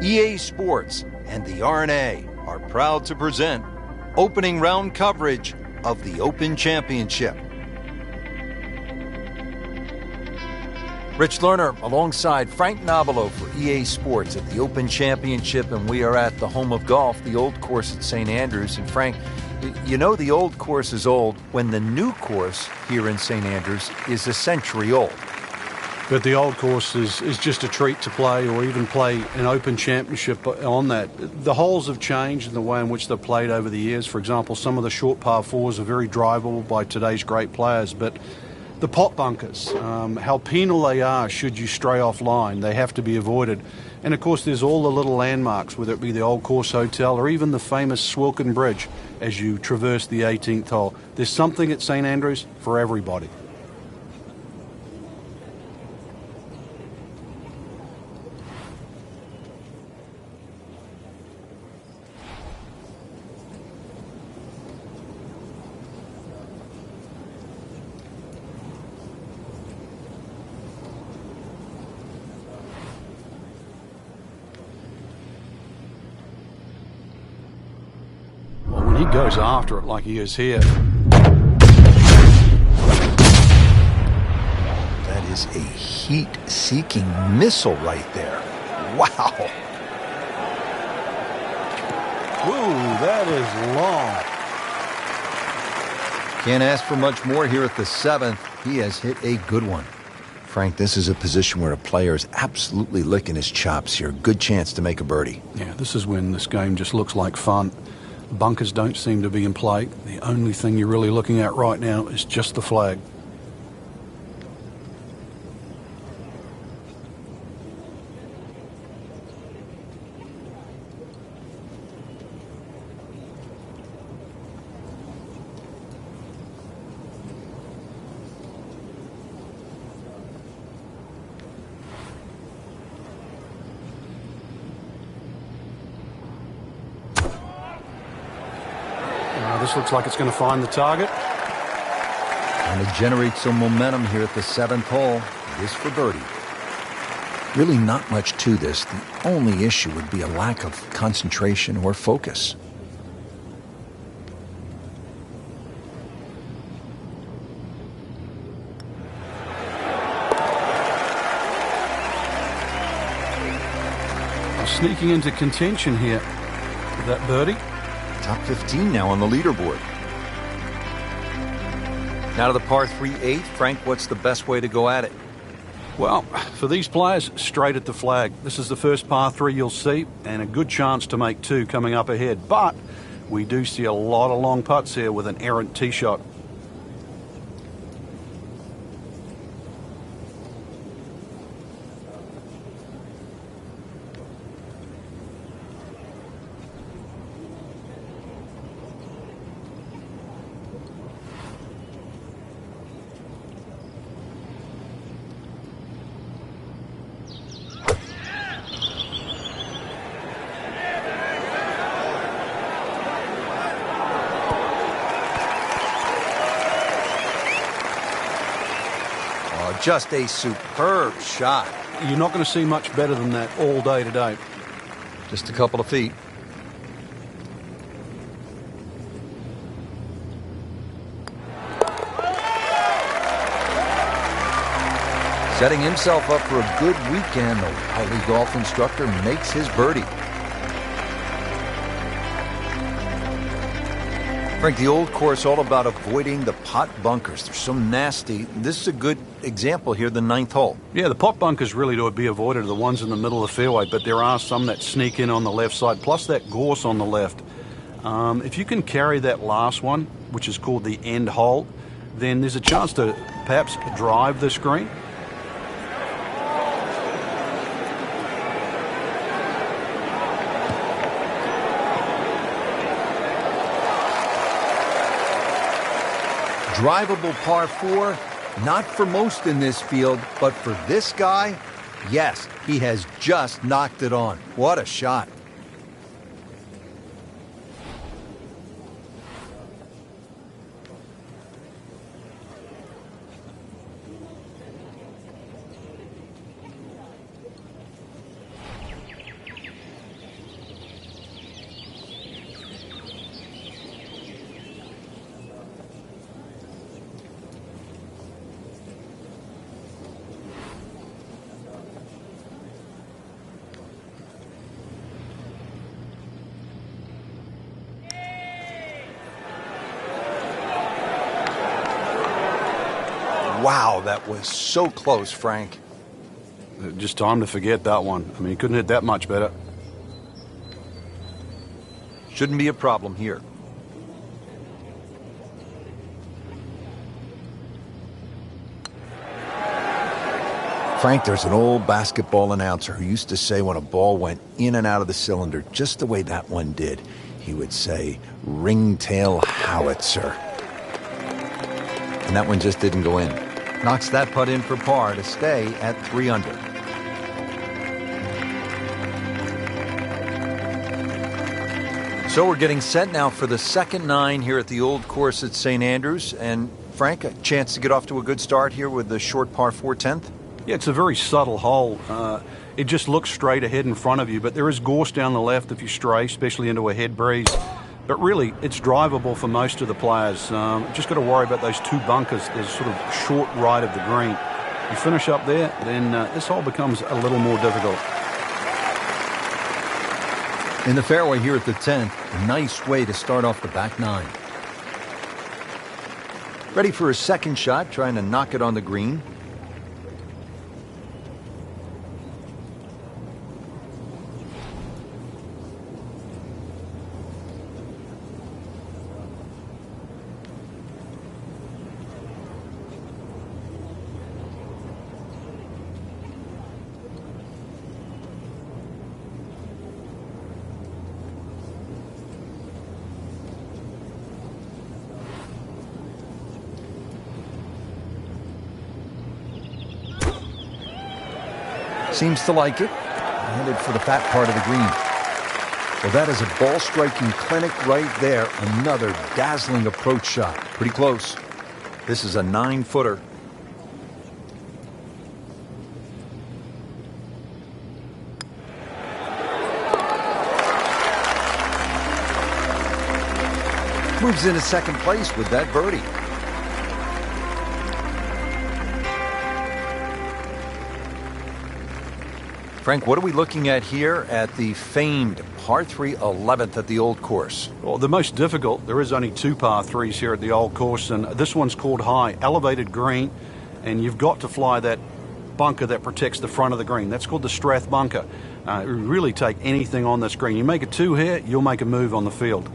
EA Sports and the RNA are proud to present opening round coverage of the Open Championship. Rich Lerner alongside Frank Nobilo for EA Sports at the Open Championship, and we are at the home of golf, the old course at St. Andrews. And Frank, you know the old course is old when the new course here in St. Andrews is a century old. But the old course is just a treat to play, or even play an Open Championship on that. The holes have changed in the way in which they're played over the years. For example, some of the short par fours are very drivable by today's great players, but the pot bunkers, how penal they are should you stray off line. They have to be avoided. And of course there's all the little landmarks, whether it be the Old Course Hotel or even the famous Swilcan Bridge as you traverse the 18th hole. There's something at St. Andrews for everybody. He goes after it like he is here. That is a heat-seeking missile right there. Wow. Whoa, that is long. Can't ask for much more here at the 7th. He has hit a good one. Frank, this is a position where a player is absolutely licking his chops here. Good chance to make a birdie. Yeah, this is when this game just looks like fun. Bunkers don't seem to be in play. The only thing you're really looking at right now is just the flag. This looks like it's going to find the target. Trying to generate some momentum here at the 7th hole. This for birdie. Really not much to this. The only issue would be a lack of concentration or focus. Sneaking into contention here with that birdie. Top 15 now on the leaderboard. Now to the par 3-8. Frank, what's the best way to go at it? Well, for these players, straight at the flag. This is the first par 3 you'll see, and a good chance to make 2 coming up ahead. But we do see a lot of long putts here with an errant tee shot. Just a superb shot. You're not going to see much better than that all day today. Just a couple of feet. Setting himself up for a good weekend, the Wiley golf instructor makes his birdie. Frank, the old course all about avoiding the pot bunkers. They're so nasty. This is a good example here, the 9th hole. Yeah, the pot bunkers really to be avoided are the ones in the middle of the fairway, but there are some that sneak in on the left side, plus that gorse on the left. If you can carry that last one, which is called the end hole, then there's a chance to perhaps drive this green. Drivable par 4, not for most in this field, but for this guy, yes, he has just knocked it on. What a shot. Wow, that was so close, Frank. Just time to forget that one. I mean, he couldn't hit that much better. Shouldn't be a problem here. Frank, there's an old basketball announcer who used to say when a ball went in and out of the cylinder, just the way that one did, he would say, ringtail howitzer. And that one just didn't go in. Knocks that putt in for par to stay at 3 under. So we're getting set now for the second 9 here at the old course at St. Andrews. And Frank, a chance to get off to a good start here with the short par 4 10th? Yeah, it's a very subtle hole. It just looks straight ahead in front of you, but there is gorse down the left if you stray, especially into a head breeze. But really, it's drivable for most of the players. Just got to worry about those 2 bunkers. There's sort of short right of the green. You finish up there, then this hole becomes a little more difficult. In the fairway here at the 10th, a nice way to start off the back 9. Ready for a second shot, trying to knock it on the green. Seems to like it. Headed for the fat part of the green. Well, that is a ball-striking clinic right there. Another dazzling approach shot. Pretty close. This is a 9-footer. Moves into second place with that birdie. Frank, what are we looking at here at the famed par 3 11th at the old course? Well, the most difficult, there is only 2 par 3s here at the old course, and this one's called high, elevated green, and you've got to fly that bunker that protects the front of the green. That's called the Strath bunker. It will really take anything on this green. You make a 2 here, you'll make a move on the field.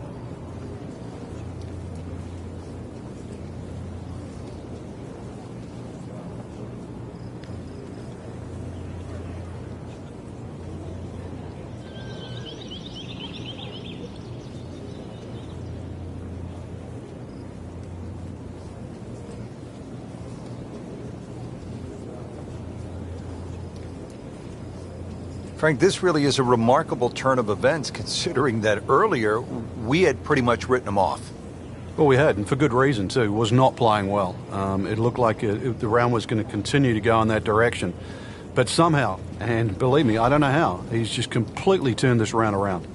Frank, this really is a remarkable turn of events, considering that earlier we had pretty much written him off. Well, we had, and for good reason, too. Was not playing well. It looked like the round was going to continue to go in that direction. But somehow, and believe me, I don't know how, he's just completely turned this round around.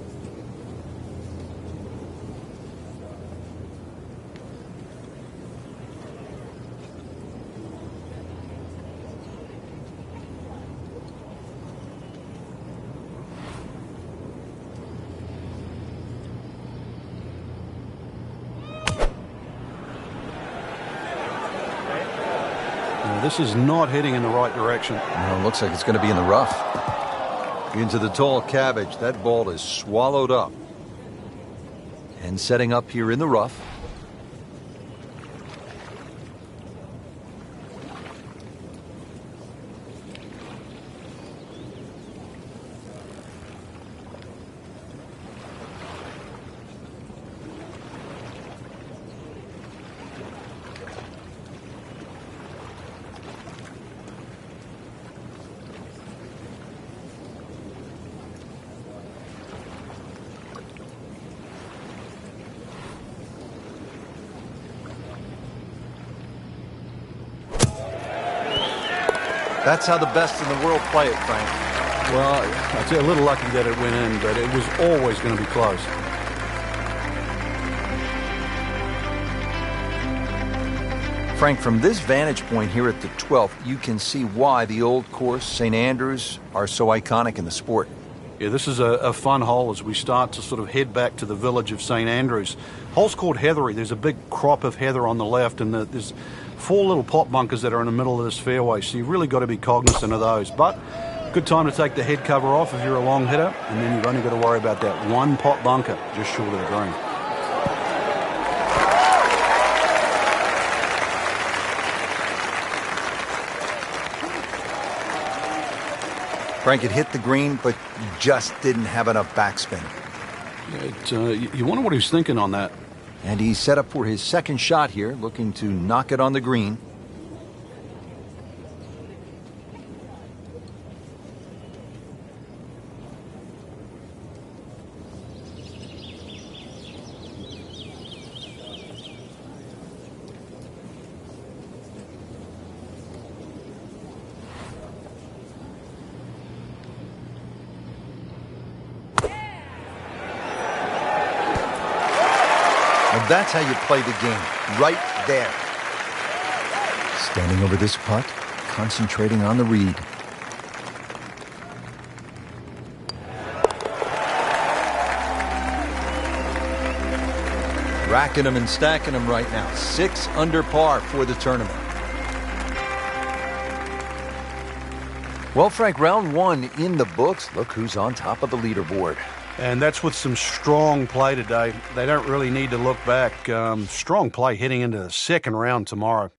This is not heading in the right direction. No, it looks like it's going to be in the rough. Into the tall cabbage. That ball is swallowed up. And setting up here in the rough. That's how the best in the world play it, Frank. Well, I'd say a little lucky that it went in, but it was always going to be close. Frank, from this vantage point here at the 12th, you can see why the old course, St. Andrews, are so iconic in the sport. Yeah, this is a fun hole as we start to sort of head back to the village of St. Andrews. Hole's called Heathery. There's a big crop of heather on the left, and there's 4 little pot bunkers that are in the middle of this fairway, so you've really got to be cognizant of those. But good time to take the head cover off if you're a long hitter, and then you've only got to worry about that one pot bunker just short of the green. Frank, it hit the green, but just didn't have enough backspin. You wonder what he's thinking on that. And he's set up for his second shot here, looking to knock it on the green. That's how you play the game, right there. Standing over this putt, concentrating on the read. Racking them and stacking them right now. 6 under par for the tournament. Well, Frank, round 1 in the books. Look who's on top of the leaderboard. And that's with some strong play today. They don't really need to look back. Strong play heading into the second round tomorrow.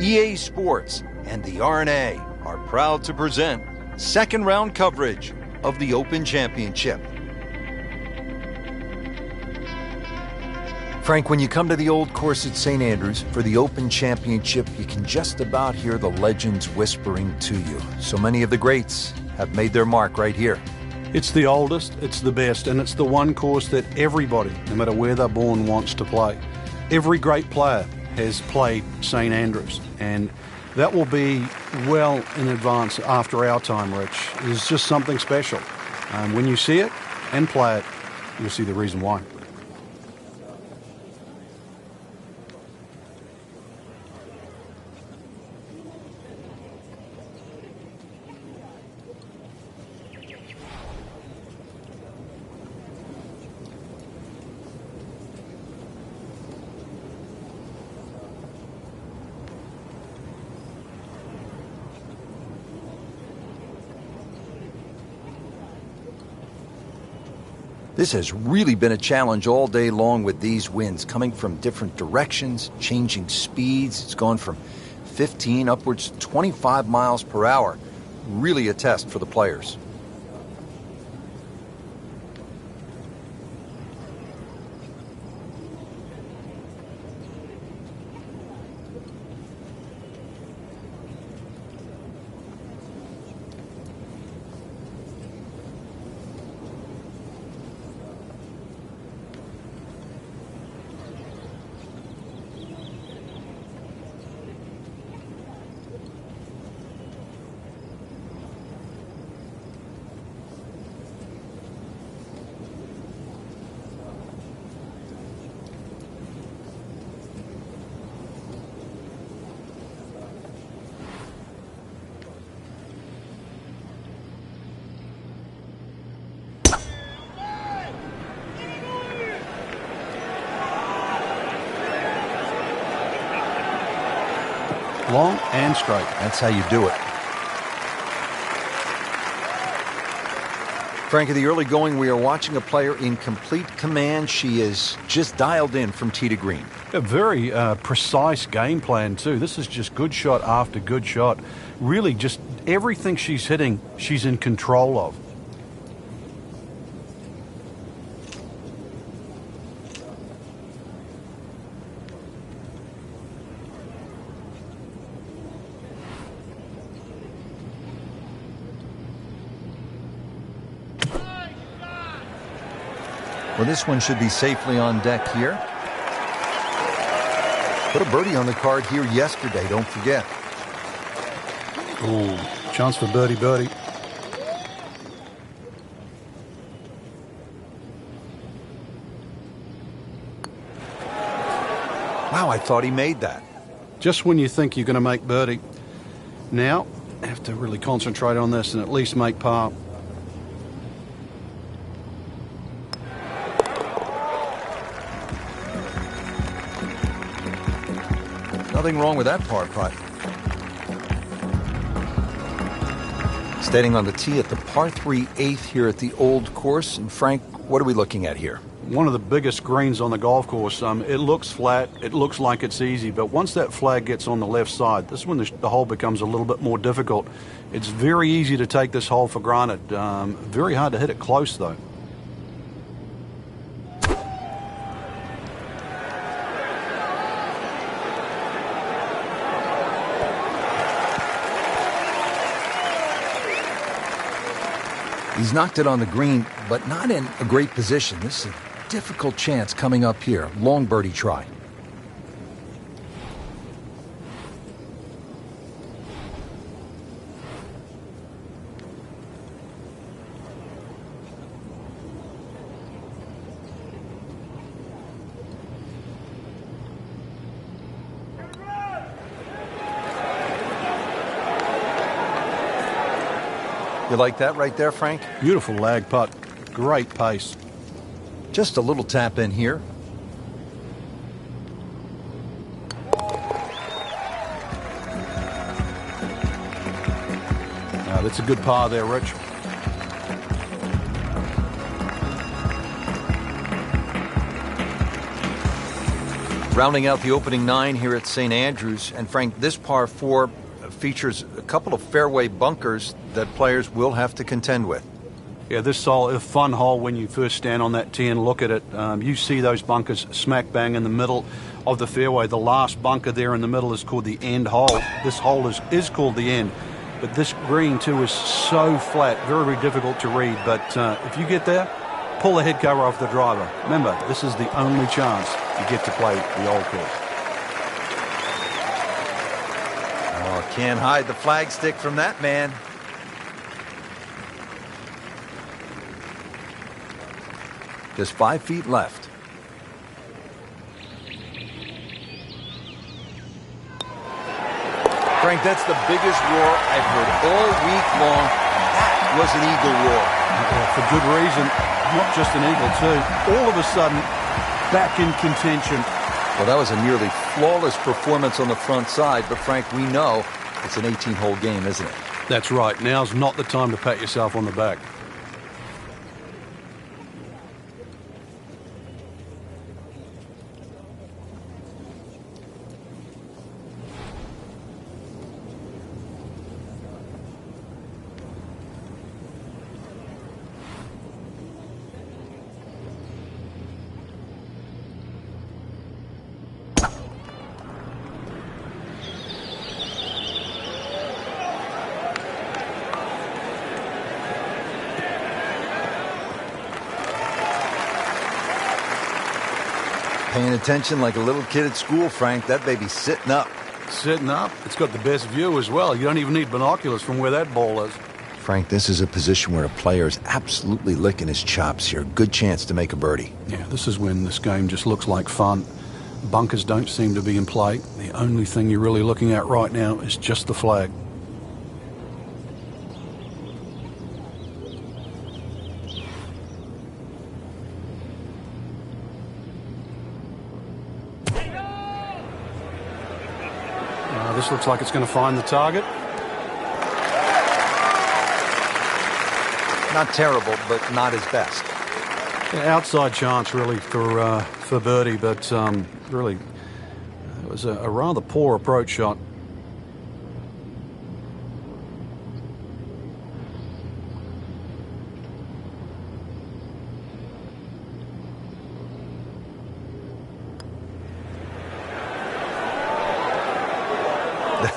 EA Sports and the R&A are proud to present second round coverage of the Open Championship. Frank, when you come to the old course at St. Andrews for the Open Championship, you can just about hear the legends whispering to you. So many of the greats have made their mark right here. It's the oldest, it's the best, and it's the one course that everybody, no matter where they're born, wants to play. Every great player has played St. Andrews, and that will be well in advance after our time, Rich. It's just something special. When you see it and play it, you'll see the reason why. This has really been a challenge all day long with these winds coming from different directions, changing speeds. It's gone from 15 upwards to 25 miles per hour. Really a test for the players. long and straight. That's how you do it. Frank, in the early going, we are watching a player in complete command. She is just dialed in from tee to green. A very precise game plan, too. This is just good shot after good shot. Really, just everything she's hitting, she's in control of. Well, this one should be safely on deck here. Put a birdie on the card here yesterday, don't forget. Ooh, chance for birdie. Wow, I thought he made that. Just when you think you're going to make birdie. Now, have to really concentrate on this and at least make par. Nothing wrong with that par putt. Standing on the tee at the par 3 8th here at the Old Course. And Frank, what are we looking at here? One of the biggest greens on the golf course. It looks flat. It looks like it's easy. But once that flag gets on the left side, this is when the hole becomes a little bit more difficult. It's very easy to take this hole for granted. Very hard to hit it close, though. He's knocked it on the green, but not in a great position. This is a difficult chance coming up here. Long birdie try. You like that right there, Frank? Beautiful lag putt. Great pace. Just a little tap in here. That's a good par there, Rich. Rounding out the opening 9 here at St. Andrews. And Frank, this par 4 features a couple of fairway bunkers that players will have to contend with. Yeah, this is a fun hole when you first stand on that tee and look at it. You see those bunkers smack bang in the middle of the fairway. The last bunker there in the middle is called the end hole. This hole is called the end. But this green, too, is so flat, very, very difficult to read. But if you get there, pull the head cover off the driver. Remember, this is the only chance you get to play the Old Course. Oh, can't hide the flagstick from that man. Just 5 feet left. Frank, that's the biggest roar I've heard all week long. That was an eagle roar. Yeah, for good reason. Not just an eagle, too. All of a sudden, back in contention. Well, that was a nearly flawless performance on the front side, but Frank, we know it's an 18-hole game, isn't it? That's right. Now's not the time to pat yourself on the back. Paying attention like a little kid at school, Frank. That baby's sitting up. Sitting up. It's got the best view as well. You don't even need binoculars from where that ball is. Frank, this is a position where a player is absolutely licking his chops here. Good chance to make a birdie. Yeah, this is when this game just looks like fun. Bunkers don't seem to be in play. The only thing you're really looking at right now is just the flag. this looks like it's going to find the target. Not terrible, but not his best. Yeah, outside chance, really, for birdie, but really, it was a rather poor approach shot.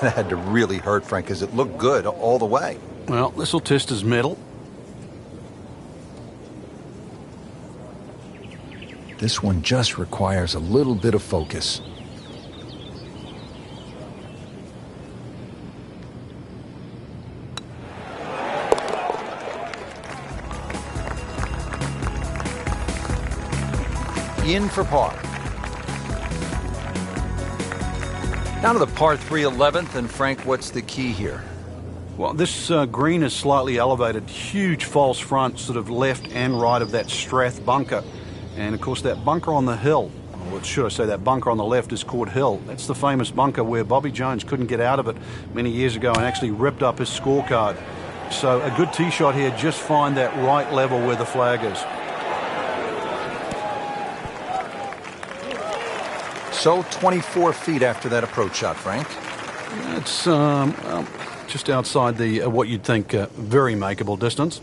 That had to really hurt Frank, because it looked good all the way. Well, this will test his mettle. This one just requires a little bit of focus. In for par. Down to the par 3 11th, and Frank, what's the key here? Well, this green is slightly elevated, huge false front, sort of left and right of that Strath bunker. And of course that bunker on the hill, or should I say that bunker on the left, is called Hill. That's the famous bunker where Bobby Jones couldn't get out of it many years ago and actually ripped up his scorecard. So a good tee shot here, just find that right level where the flag is. So 24 feet after that approach shot, Frank. It's well, just outside the what you'd think very makeable distance.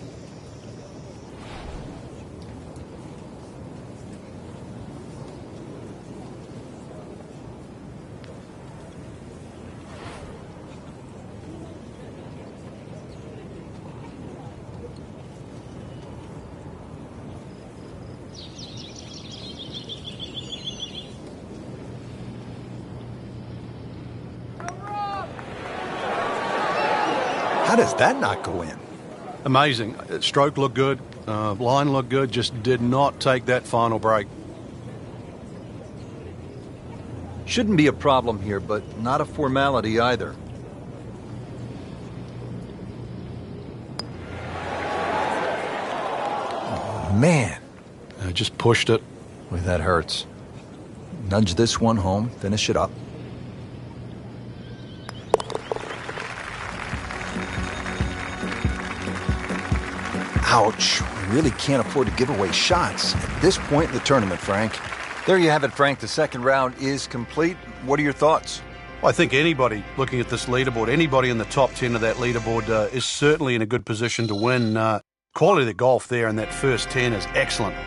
How does that not go in? Amazing. Stroke looked good, line looked good, just did not take that final break. Shouldn't be a problem here, but not a formality either. Oh, man. Just pushed it. Boy, that hurts. Nudge this one home, finish it up. Ouch. We really can't afford to give away shots at this point in the tournament, Frank. There you have it, Frank. The second round is complete. What are your thoughts? Well, I think anybody looking at this leaderboard, anybody in the top 10 of that leaderboard is certainly in a good position to win. Quality of the golf there in that first 10 is excellent.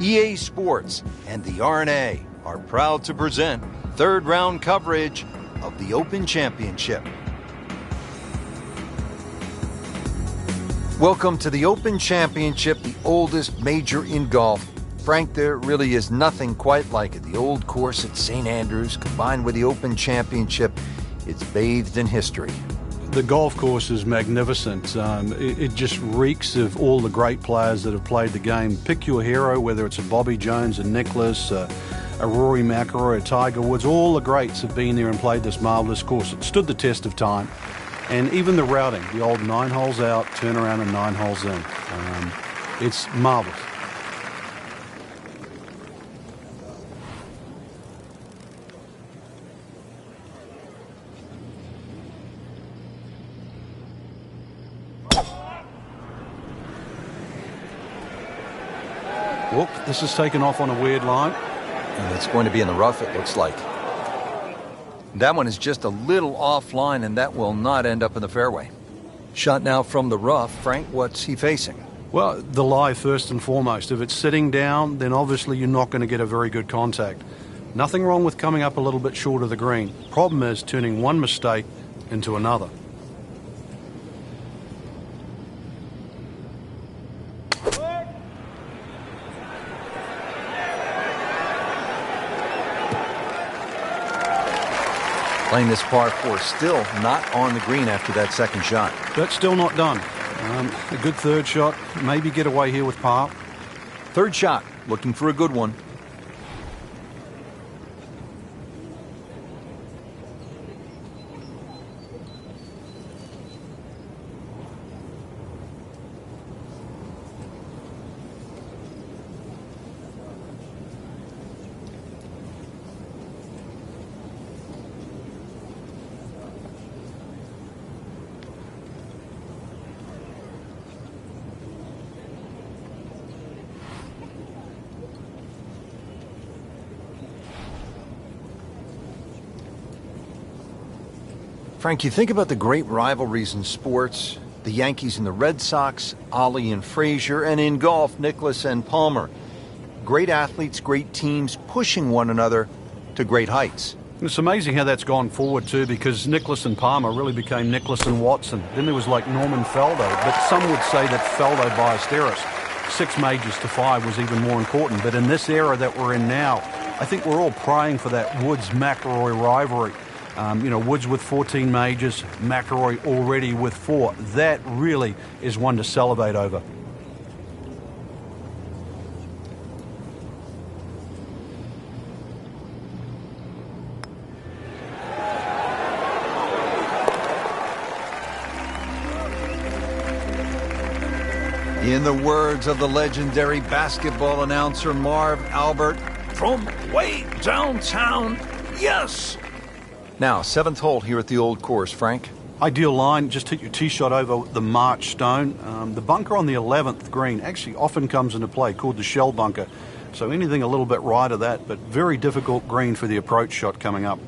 EA Sports and the R&A are proud to present third round coverage of the Open Championship. Welcome to the Open Championship, the oldest major in golf. Frank, there really is nothing quite like it. The old course at St. Andrews combined with the Open Championship, it's bathed in history. The golf course is magnificent. It just reeks of all the great players that have played the game. Pick your hero, whether it's a Bobby Jones, a Nicklaus, a Rory Mcllroy, a Tiger Woods. All the greats have been there and played this marvellous course. It stood the test of time. And even the routing, the old 9 holes out, turn around and 9 holes in. It's marvellous. Whoop, this is taken off on a weird line. And it's going to be in the rough, it looks like. That one is just a little offline, and that will not end up in the fairway. Shot now from the rough. Frank, what's he facing? Well, the lie first and foremost. If it's sitting down, then obviously you're not going to get a very good contact. Nothing wrong with coming up a little bit short of the green. Problem is turning one mistake into another. Playing this par 4, still not on the green after that second shot. That's still not done. A good third shot, maybe get away here with par. Third shot, looking for a good one. Frank, you think about the great rivalries in sports, the Yankees and the Red Sox, Ollie and Frazier, and in golf, Nicklaus and Palmer. Great athletes, great teams, pushing one another to great heights. It's amazing how that's gone forward too, because Nicklaus and Palmer really became Nicklaus and Watson. Then there was like Norman Faldo, but some would say that Faldo Ballesteros, 6 majors to 5 was even more important. But in this era that we're in now, I think we're all praying for that Woods-McIlroy rivalry. Woods with 14 majors, McIlroy already with 4. That really is one to salivate over. In the words of the legendary basketball announcer Marv Albert, from way downtown, yes! Now, 7th hole here at the Old Course, Frank. Ideal line, just hit your tee shot over the March stone. The bunker on the 11th green actually often comes into play, called the shell bunker. So anything a little bit right of that, but very difficult green for the approach shot coming up.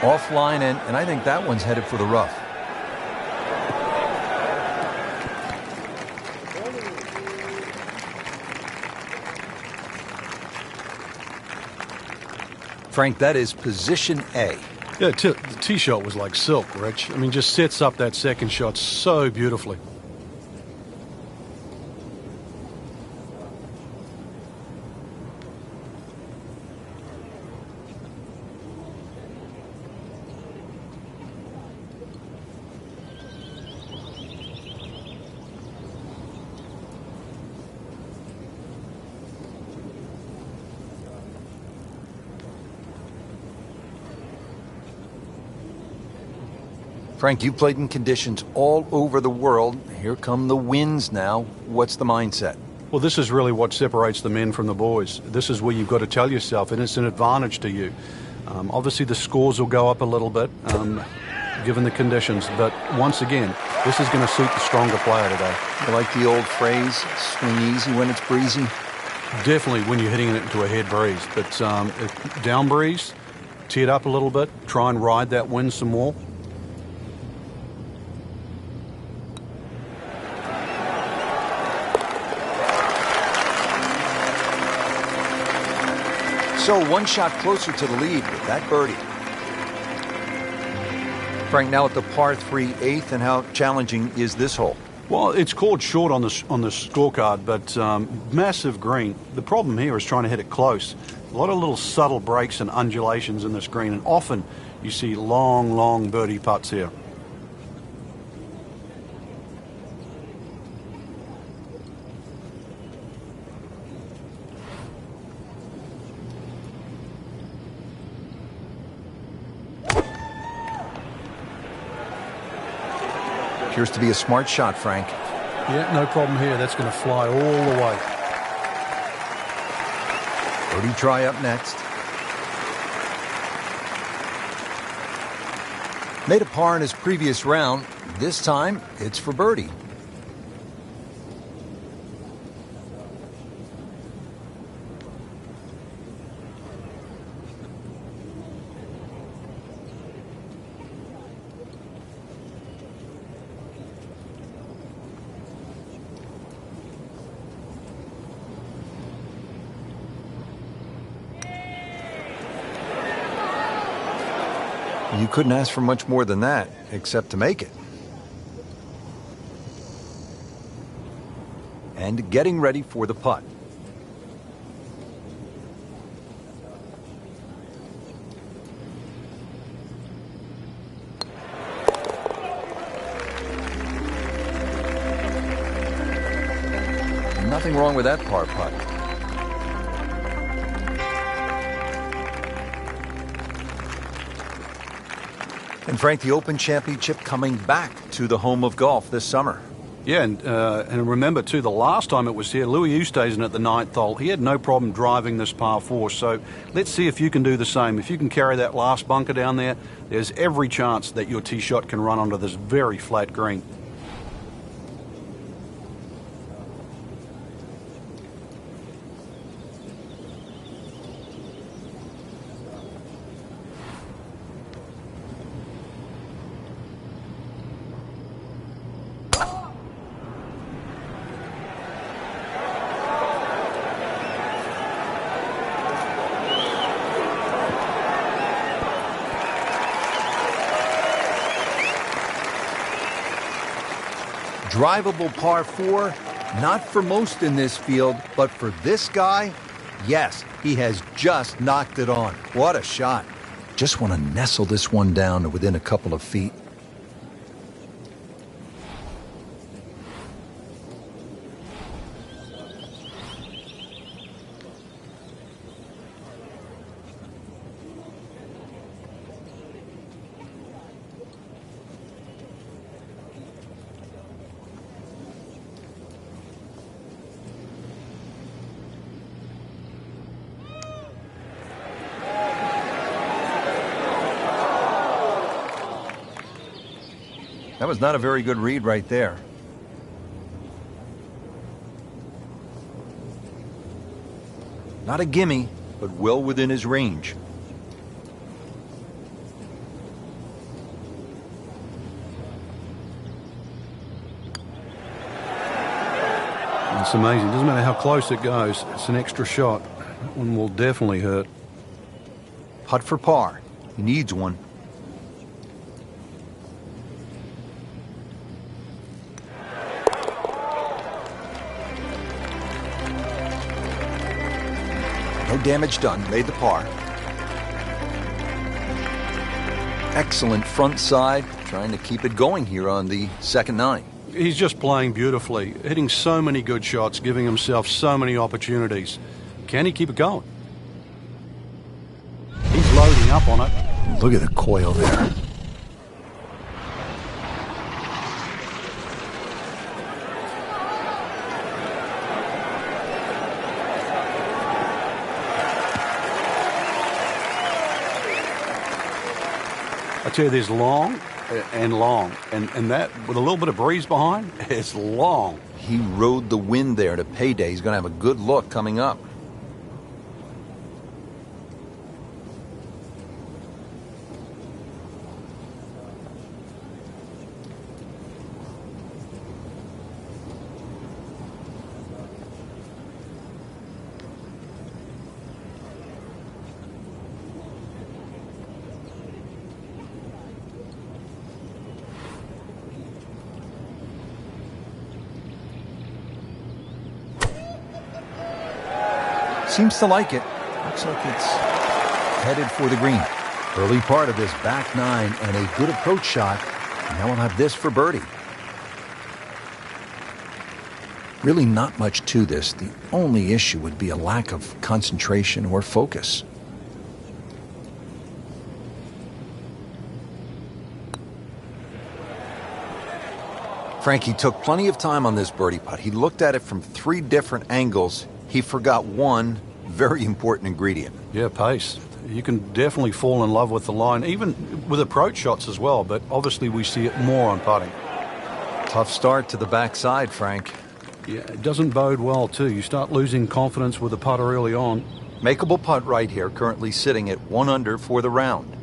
Offline, and I think that one's headed for the rough. Frank, that is position A. Yeah, the tee shot was like silk, Rich. I mean, just sets up that second shot so beautifully. Frank, you played in conditions all over the world. Here come the winds now. What's the mindset? Well, this is really what separates the men from the boys. This is where you've got to tell yourself, and it's an advantage to you. Obviously, the scores will go up a little bit, given the conditions. But once again, this is going to suit the stronger player today. You like the old phrase, swing easy when it's breezy? Definitely when you're hitting it into a head breeze. But down breeze, tee it up a little bit, try and ride that wind some more. So 1 shot closer to the lead with that birdie. Frank, now at the par 3 8th, and how challenging is this hole? Well, it's called short on the scorecard, but massive green. The problem here is trying to hit it close. A lot of little subtle breaks and undulations in this green, and often you see long, long birdie putts here. Appears to be a smart shot, Frank. Yeah, no problem here. That's going to fly all the way. Birdie try up next. Made a par in his previous round. This time, it's for birdie. You couldn't ask for much more than that, except to make it. And behind, getting ready for the putt. Nothing wrong with that par putt. And Frank, the Open Championship coming back to the home of golf this summer. Yeah, and remember, too, the last time it was here, Louis Oosthuizen at the 9th hole, he had no problem driving this par 4. So let's see if you can do the same. If you can carry that last bunker down there, there's every chance that your tee shot can run onto this very flat green. Drivable par 4, not for most in this field, but for this guy, yes, he has just knocked it on. What a shot. Just want to nestle this one down to within a couple of feet. That was not a very good read right there. Not a gimme, but well within his range. It's amazing. Doesn't matter how close it goes. It's an extra shot. That one will definitely hurt. Putt for par. He needs one. No damage done. Made the par. Excellent front side. Trying to keep it going here on the second 9. He's just playing beautifully, hitting so many good shots, giving himself so many opportunities. Can he keep it going? He's loading up on it. Look at the coil there. I tell you, there's long and long, and that, with a little bit of breeze behind, it's long. He rode the wind there to payday. He's going to have a good look coming up. Seems to like it. Looks like it's headed for the green. Early part of this back 9 and a good approach shot. Now we'll have this for birdie. Really not much to this. The only issue would be a lack of concentration or focus. Frankie took plenty of time on this birdie putt. He looked at it from 3 different angles. He forgot one very important ingredient. Yeah, pace. You can definitely fall in love with the line, even with approach shots as well, but obviously we see it more on putting. Tough start to the backside, Frank. Yeah, it doesn't bode well, too. You start losing confidence with the putter early on. Makeable putt right here, currently sitting at 1 under for the round.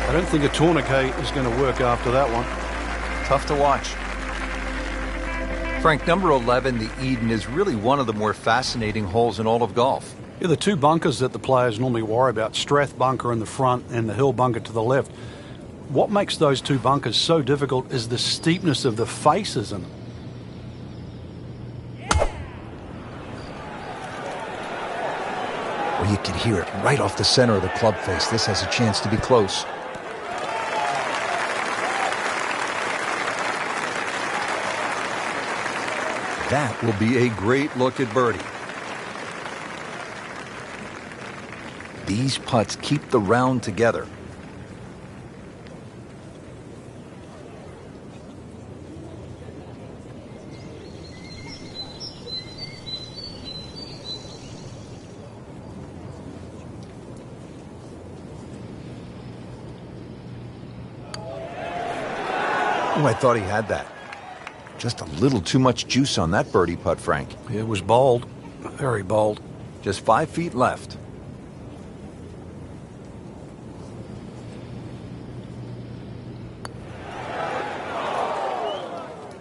I don't think a tourniquet is going to work after that one. Tough to watch. Frank, number 11, the Eden, is really one of the more fascinating holes in all of golf. Yeah, the two bunkers that the players normally worry about, Strath bunker in the front and the hill bunker to the left, what makes those two bunkers so difficult is the steepness of the faces in them. Well, you can hear it right off the center of the club face. This has a chance to be close. That will be a great look at birdie. These putts keep the round together. Oh, I thought he had that. Just a little too much juice on that birdie putt, Frank. It was bold, very bold. Just 5 feet left.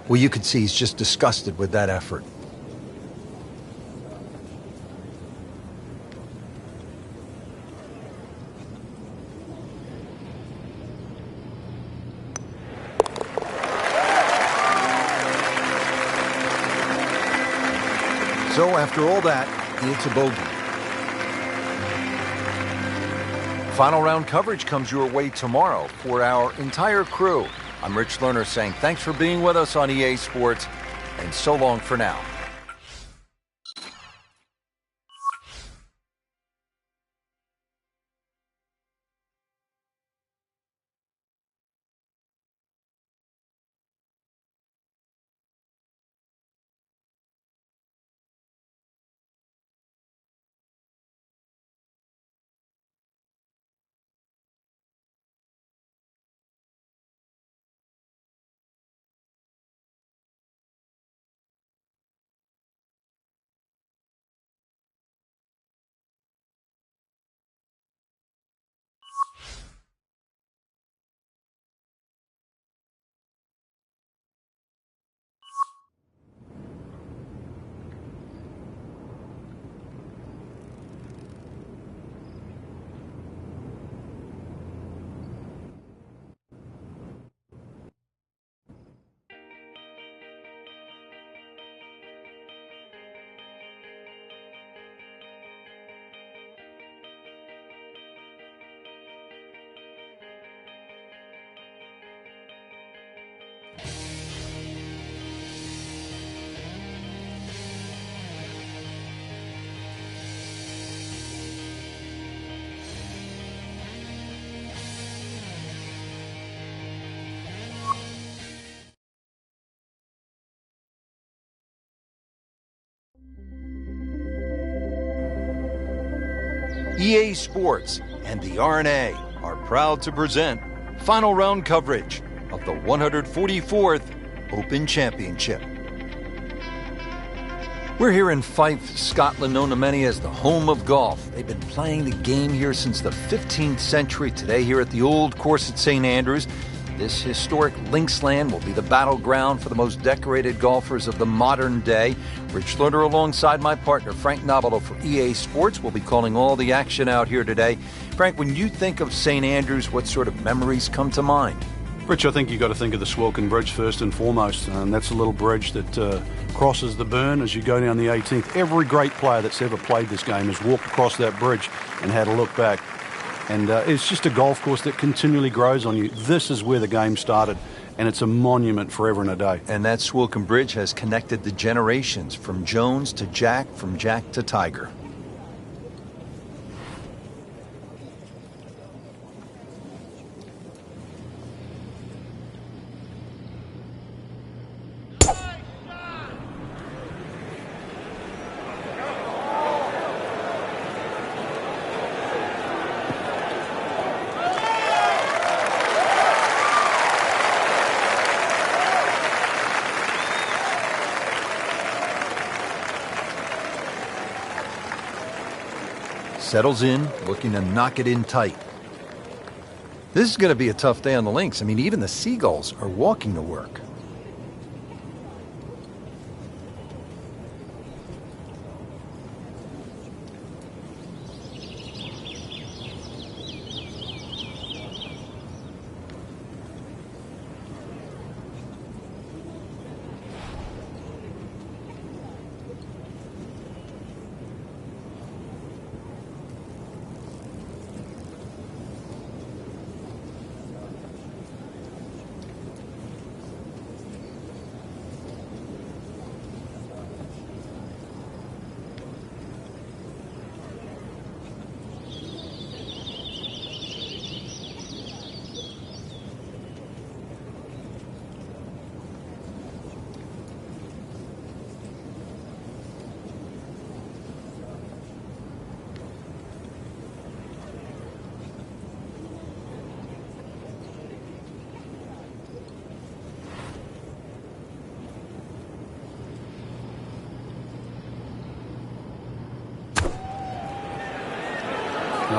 Well, you could see he's just disgusted with that effort. So after all that, it's a bogey. Final round coverage comes your way tomorrow for our entire crew. I'm Rich Lerner saying thanks for being with us on EA Sports, and so long for now. EA Sports and the R&A are proud to present final round coverage of the 144th Open Championship. We're here in Fife, Scotland, known to many as the home of golf. They've been playing the game here since the 15th century. Today here at the old course at St. Andrews, this historic linksland will be the battleground for the most decorated golfers of the modern day. Rich Lerner alongside my partner Frank Nobilo for EA Sports will be calling all the action out here today. Frank, when you think of St. Andrews, what sort of memories come to mind? Rich, I think you've got to think of the Swilcan Bridge first and foremost, and that's a little bridge that crosses the burn as you go down the 18th. Every great player that's ever played this game has walked across that bridge and had a look back. And it's just a golf course that continually grows on you. This is where the game started, and it's a monument forever and a day. And that Swilcan Bridge has connected the generations from Jones to Jack, from Jack to Tiger. Settles in, looking to knock it in tight. This is going to be a tough day on the links. I mean, even the seagulls are walking to work.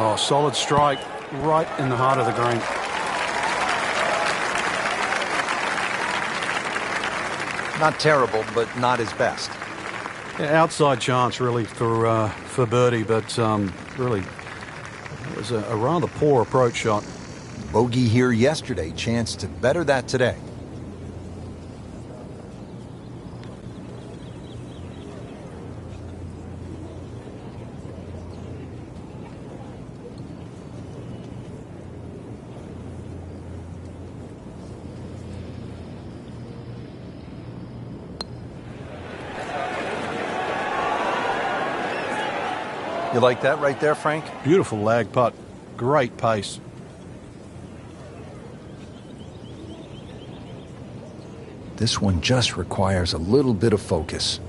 Oh, solid strike right in the heart of the green. Not terrible, but not his best. Yeah, outside chance really for birdie, but really it was a rather poor approach shot. Bogey here yesterday, chance to better that today. You like that right there, Frank? Beautiful lag putt. Great pace. This one just requires a little bit of focus.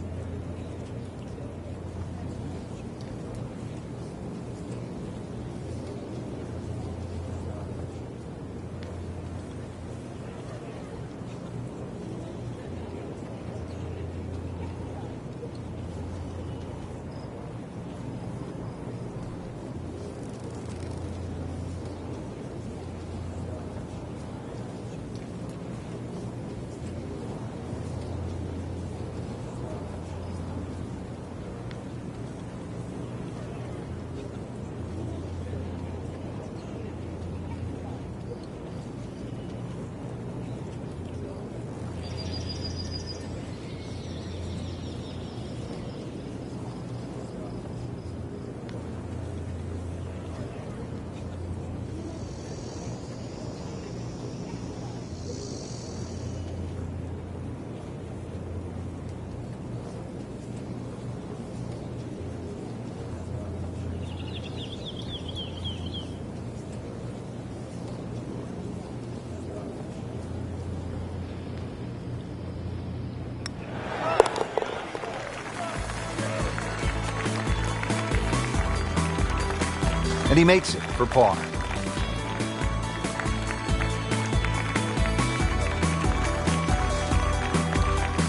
And he makes it for par.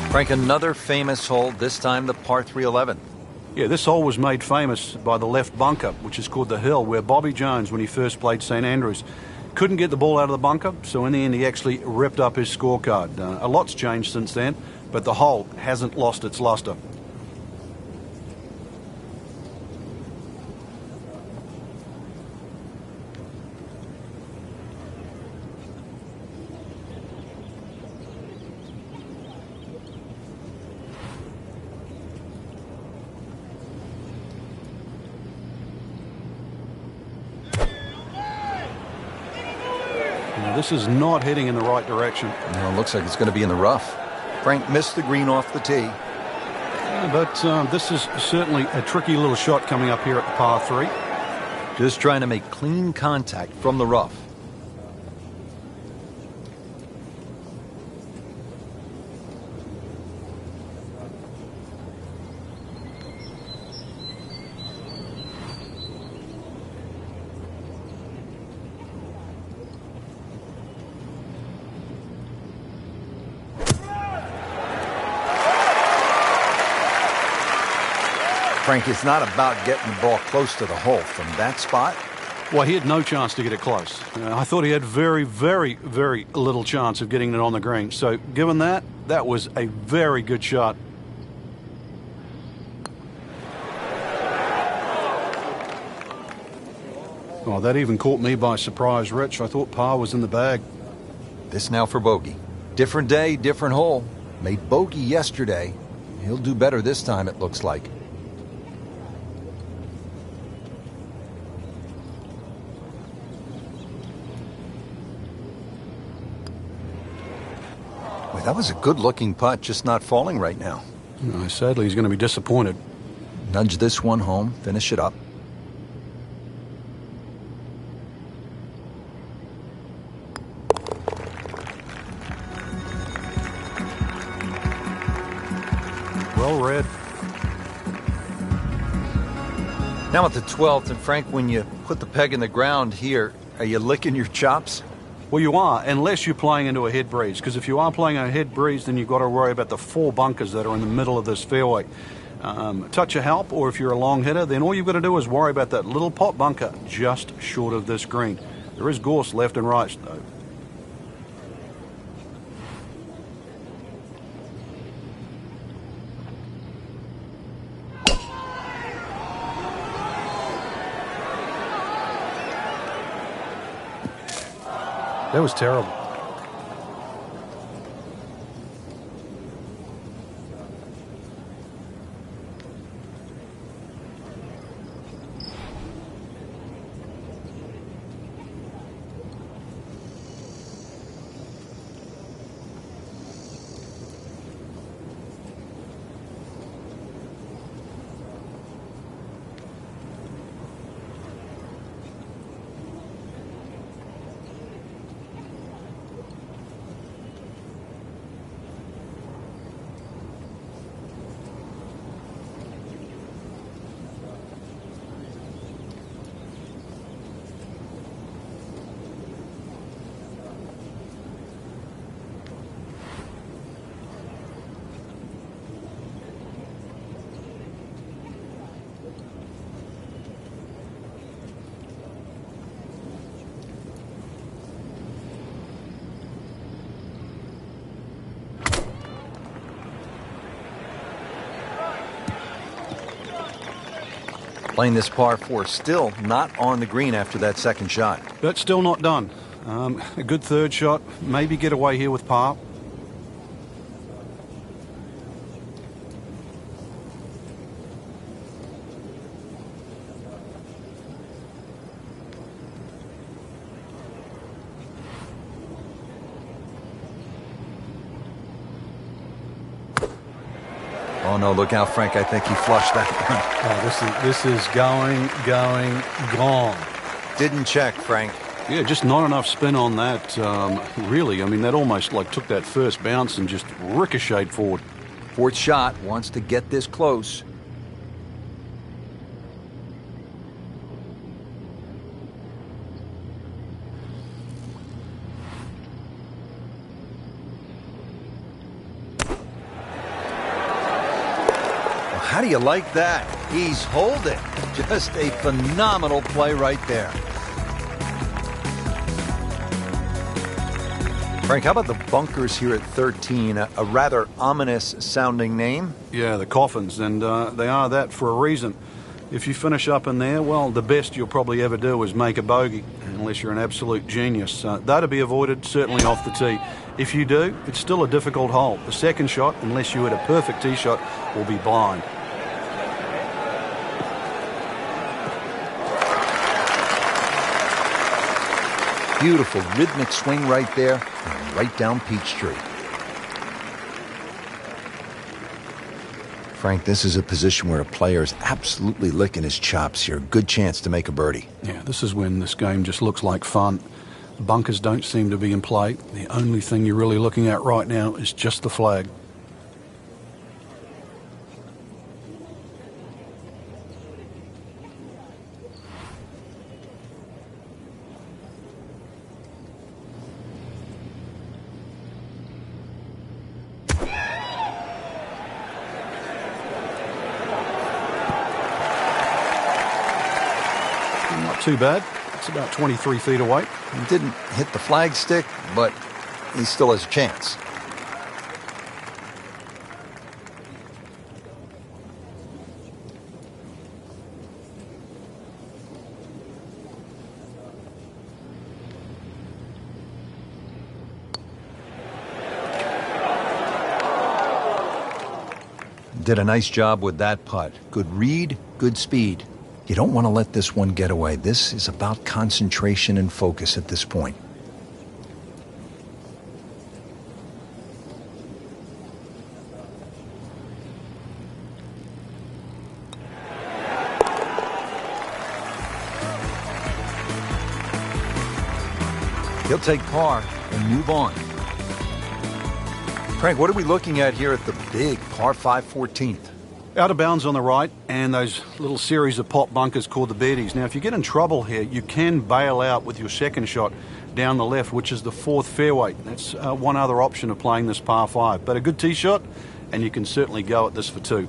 Frank, another famous hole, this time the par 311. Yeah, this hole was made famous by the left bunker, which is called the Hill, where Bobby Jones, when he first played St Andrews, couldn't get the ball out of the bunker, so in the end he actually ripped up his scorecard. A lot's changed since then, but the hole hasn't lost its luster. This is not heading in the right direction. No, it looks like it's going to be in the rough. Frank missed the green off the tee. Yeah, but this is certainly a tricky little shot coming up here at the par 3. Just trying to make clean contact from the rough. Frank, it's not about getting the ball close to the hole from that spot. Well, he had no chance to get it close. I thought he had very, very, very little chance of getting it on the green. So given that, that was a very good shot. Oh, that even caught me by surprise, Rich. I thought par was in the bag. This now for bogey. Different day, different hole. Made bogey yesterday. He'll do better this time, it looks like. Boy, that was a good-looking putt, just not falling right now. Sadly, he's going to be disappointed. Nudge this one home, finish it up. Well read. Now at the 12th, and Frank, when you put the peg in the ground here, are you licking your chops? Well, you are, unless you're playing into a head breeze, because if you are playing a head breeze, then you've got to worry about the 4 bunkers that are in the middle of this fairway. touch of help, or if you're a long hitter, then all you've got to do is worry about that little pot bunker just short of this green. There is gorse left and right, though. That was terrible. Playing this par 4, still not on the green after that second shot. But still not done. A good third shot. Maybe get away here with par. Oh no, look out, Frank. I think he flushed that one. Oh, this is gone. Didn't check, Frank. Yeah, just not enough spin on that, really. I mean, that almost like took that first bounce and just ricocheted forward. Fourth shot, wants to get this close. How do you like that? He's holding. Just a phenomenal play right there. Frank, how about the bunkers here at 13? A rather ominous sounding name. Yeah, the coffins, and they are that for a reason. If you finish up in there, well, the best you'll probably ever do is make a bogey, unless you're an absolute genius. They're to be avoided, certainly off the tee. If you do, it's still a difficult hole. The second shot, unless you hit a perfect tee shot, will be blind. Beautiful rhythmic swing right there, and right down Peachtree. Frank, this is a position where a player is absolutely licking his chops here. Good chance to make a birdie. Yeah, this is when this game just looks like fun. The bunkers don't seem to be in play. The only thing you're really looking at right now is just the flag. Too bad. It's about 23 feet away. He didn't hit the flagstick, but he still has a chance. Did a nice job with that putt. Good read, good speed. You don't want to let this one get away. This is about concentration and focus at this point. He'll take par and move on. Frank, what are we looking at here at the big par 5 14th? Out of bounds on the right, and those little series of pot bunkers called the birdies. Now, if you get in trouble here, you can bail out with your second shot down the left, which is the fourth fairway. That's one other option of playing this par 5. But a good tee shot, and you can certainly go at this for 2.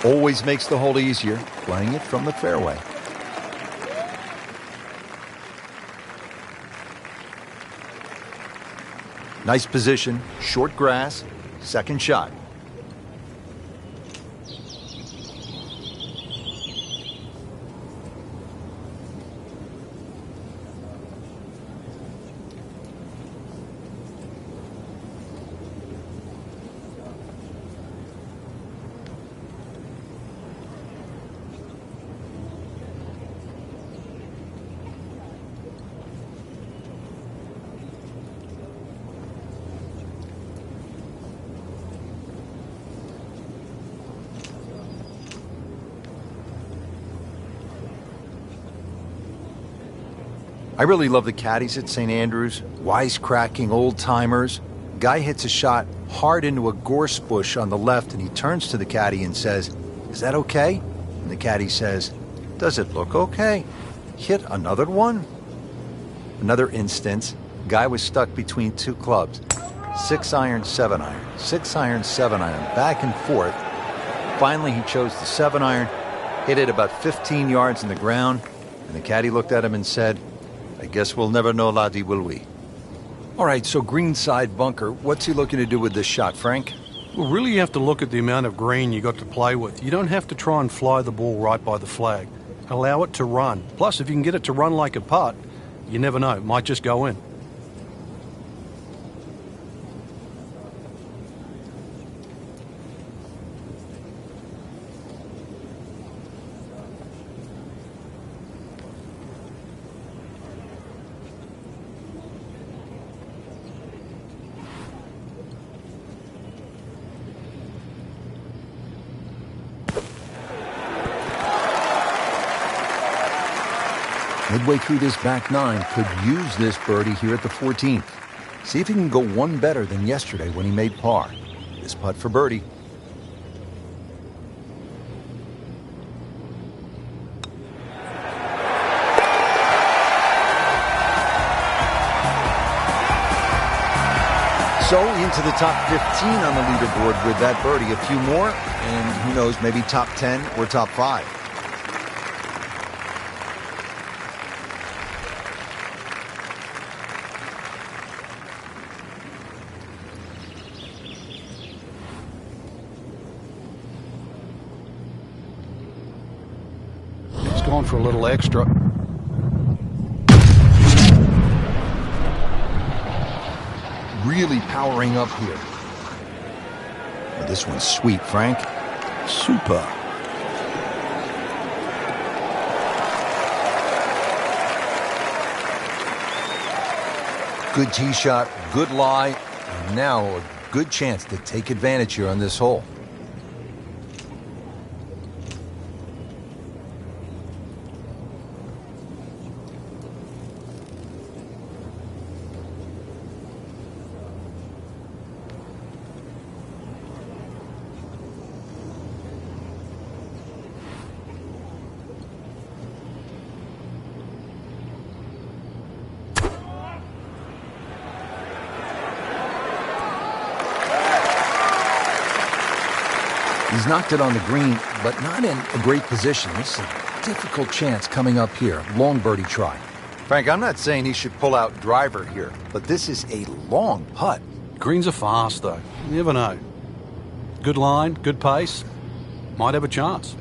always makes the hole easier, playing it from the fairway. Nice position, short grass, second shot. I really love the caddies at St. Andrews, wisecracking old-timers. Guy hits a shot hard into a gorse bush on the left, and he turns to the caddy and says, "Is that okay?" And the caddy says, "Does it look okay?" Hit another one. Another instance, guy was stuck between two clubs. 6-iron, 7-iron, 6-iron, 7-iron, back and forth. Finally, he chose the 7-iron, hit it about 15 yards in the ground, and the caddy looked at him and said, "I guess we'll never know, laddie, will we?" All right, so greenside bunker. What's he looking to do with this shot, Frank? Well, really you have to look at the amount of green you got to play with. You don't have to try and fly the ball right by the flag. Allow it to run. Plus, if you can get it to run like a putt, you never know, it might just go in. Midway through this back nine, could use this birdie here at the 14th. See if he can go one better than yesterday when he made par. This putt for birdie. So into the top 15 on the leaderboard with that birdie. A few more, and who knows, maybe top 10 or top 5. Going for a little extra. Really powering up here. Well, this one's sweet, Frank. Super. Good tee shot, good lie, and now a good chance to take advantage here on this hole. He's knocked it on the green, but not in a great position. This is a difficult chance coming up here. Long birdie try. Frank, I'm not saying he should pull out driver here, but this is a long putt. Greens are fast, though. You never know. Good line, good pace. Might have a chance.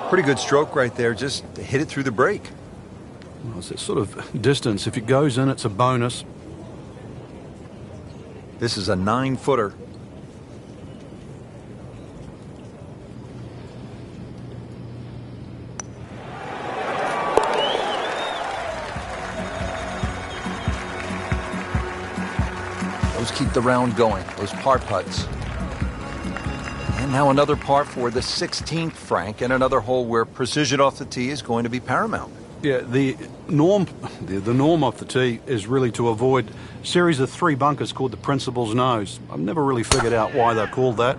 Pretty good stroke right there, just hit it through the break. Well, it's that sort of distance. If it goes in, it's a bonus. This is a 9-footer. Those keep the round going, those par putts. And now another par for the 16th, Frank, and another hole where precision off the tee is going to be paramount. Yeah, the norm of the tee is really to avoid a series of 3 bunkers called the principal's nose. I've never really figured out why they're called that,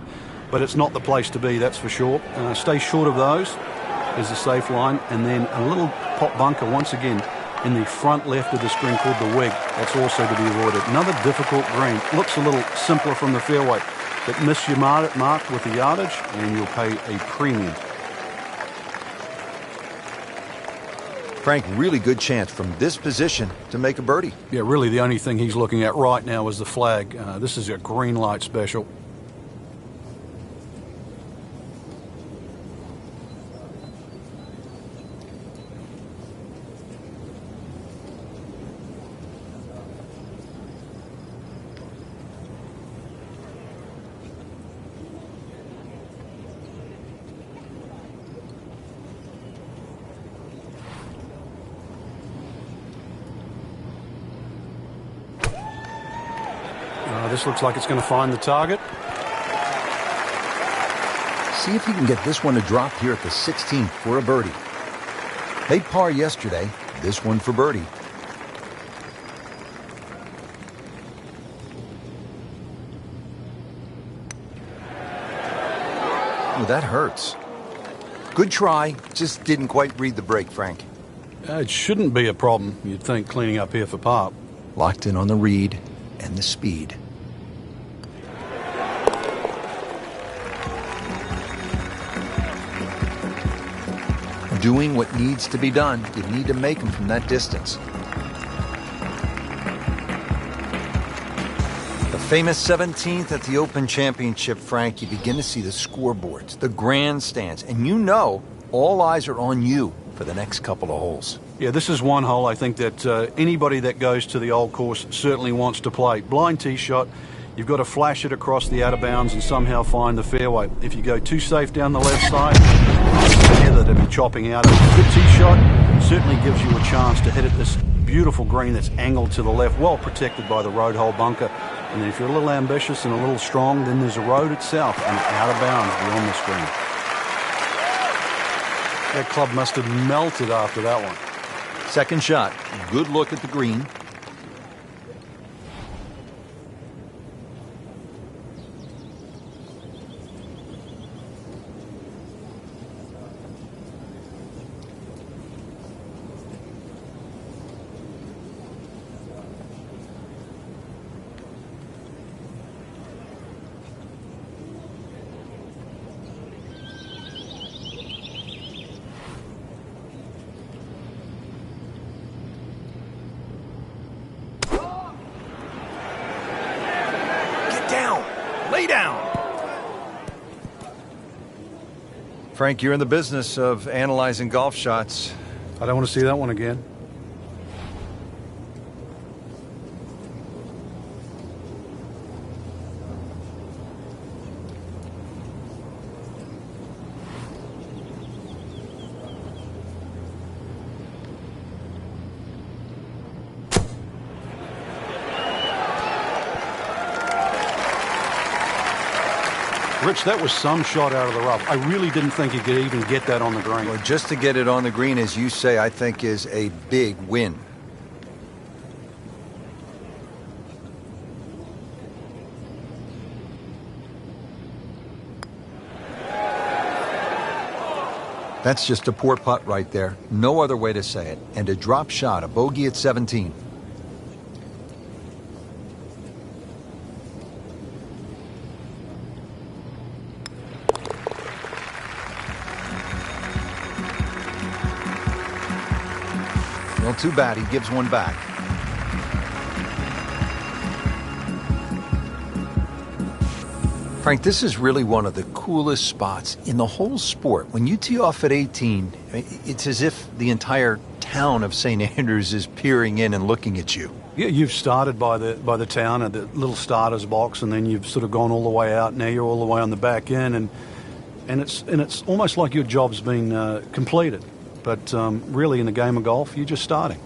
but it's not the place to be, that's for sure. Stay short of those is the safe line, and then a little pop bunker once again in the front left of the screen called the wig. That's also to be avoided. Another difficult green. Looks a little simpler from the fairway, but miss your mark with the yardage and you'll pay a premium. Frank, really good chance from this position to make a birdie. Yeah, really the only thing he's looking at right now is the flag. This is a green light special. This looks like it's going to find the target. See if he can get this one to drop here at the 16th for a birdie. Made par yesterday, this one for birdie. Oh, that hurts. Good try, just didn't quite read the break, Frank. It shouldn't be a problem, you'd think, cleaning up here for par. Locked in on the read and the speed. Doing what needs to be done. You need to make them from that distance. The famous 17th at the Open Championship, Frank, you begin to see the scoreboards, the grandstands, and you know all eyes are on you for the next couple of holes. Yeah, this is one hole I think that anybody that goes to the old course certainly wants to play. Blind tee shot, you've got to flash it across the out of bounds and somehow find the fairway. If you go too safe down the left side, together to be chopping out. A good tee shot certainly gives you a chance to hit at this beautiful green that's angled to the left, well protected by the road hole bunker. And then if you're a little ambitious and a little strong, then there's a road itself and out of bounds beyond the screen. That club must have melted after that one. Second shot, good look at the green. Lay down. Frank, you're in the business of analyzing golf shots. I don't want to see that one again. Rich, that was some shot out of the rough. I really didn't think he could even get that on the green. Well, just to get it on the green, as you say, I think is a big win. That's just a poor putt right there. No other way to say it. And a drop shot, a bogey at 17. Well, too bad. He gives one back. Frank, this is really one of the coolest spots in the whole sport. When you tee off at 18, it's as if the entire town of St. Andrews is peering in and looking at you. Yeah, you've started by the town at the little starter's box, and then you've sort of gone all the way out. Now you're all the way on the back end, and it's almost like your job's been completed. But really, in the game of golf, you're just starting.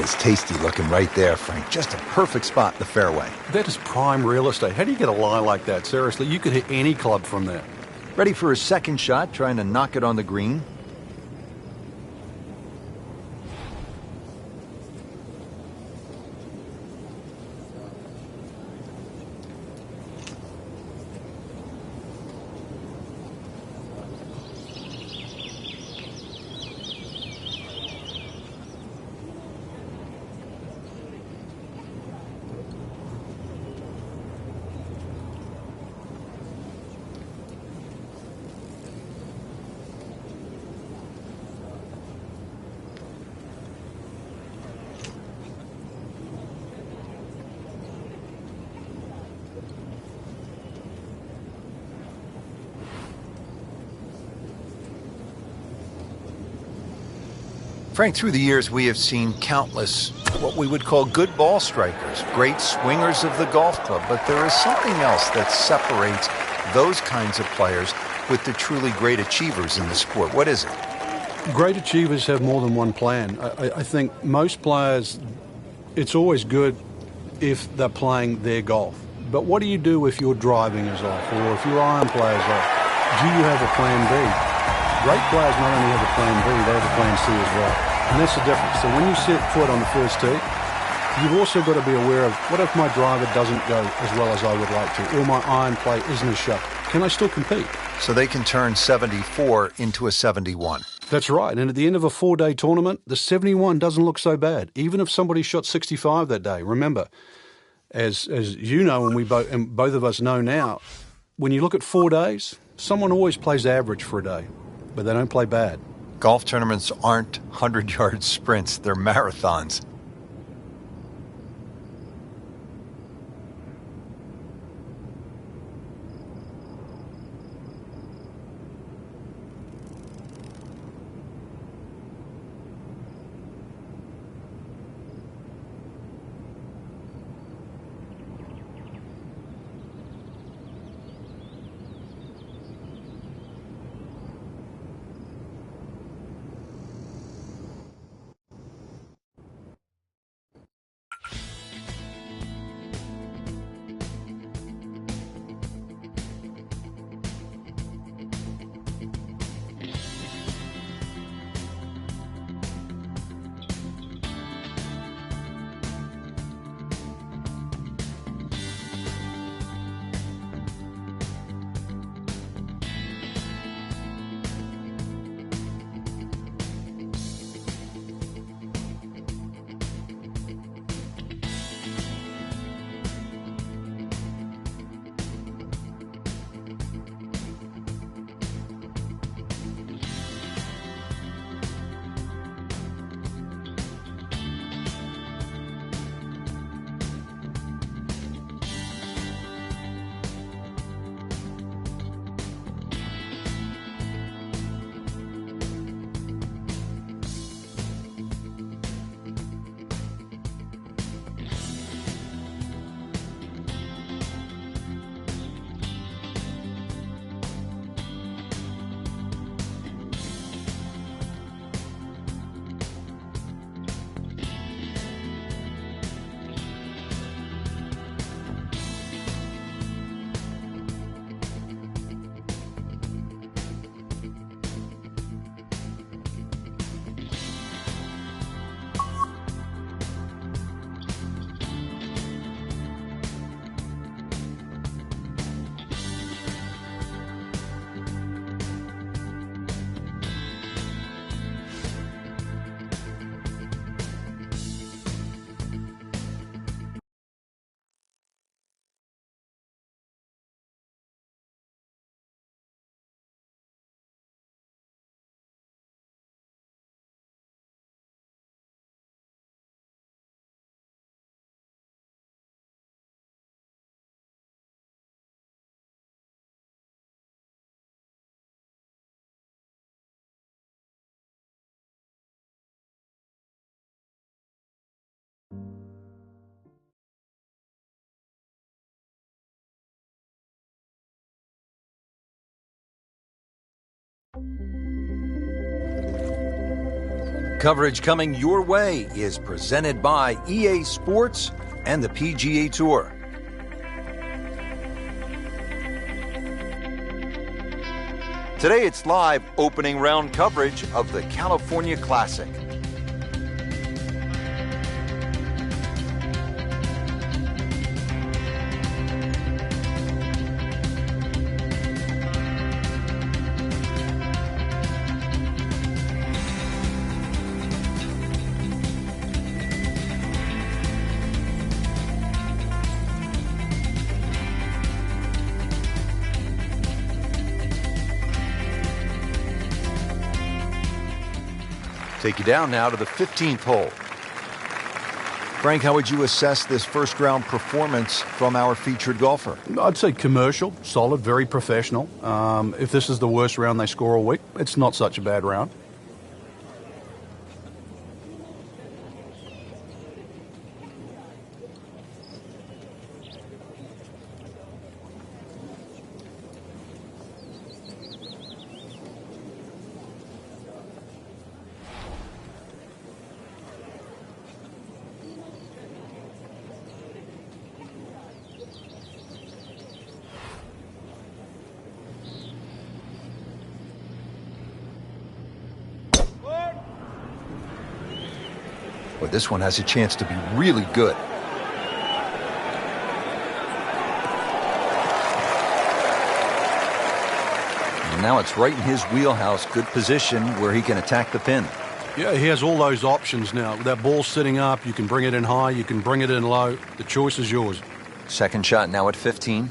is tasty looking right there, Frank. Just a perfect spot in the fairway. That is prime real estate. How do you get a lie like that? Seriously, you could hit any club from there. Ready for his second shot, trying to knock it on the green. Frank, through the years, we have seen countless what we would call good ball strikers, great swingers of the golf club, but there is something else that separates those kinds of players with the truly great achievers in the sport. What is it? Great achievers have more than one plan. I think most players, it's always good if they're playing their golf. But what do you do if your driving is off or if your iron play is off? Do you have a plan B? Great players not only have a plan B, they have a plan C as well. And that's the difference. So when you set foot on the first tee, you've also got to be aware of, what if my driver doesn't go as well as I would like to, or my iron play isn't as sharp? Can I still compete? So they can turn 74 into a 71. That's right. And at the end of a 4-day tournament, the 71 doesn't look so bad, even if somebody shot 65 that day. Remember, as you know, and both of us know now, when you look at 4 days, someone always plays average for a day, but they don't play bad. Golf tournaments aren't 100-yard sprints, they're marathons. coverage coming your way is presented by EA Sports and the PGA Tour. Today it's live opening round coverage of the California Classic. Take you down now to the 15th hole. Frank, how would you assess this first round performance from our featured golfer? I'd say commercial, solid, very professional. If this is the worst round they score all week, it's not such a bad round. Well, this one has a chance to be really good. And now it's right in his wheelhouse. Good position where he can attack the pin. Yeah, he has all those options now. With that ball sitting up, you can bring it in high, you can bring it in low. The choice is yours. Second shot now at 15.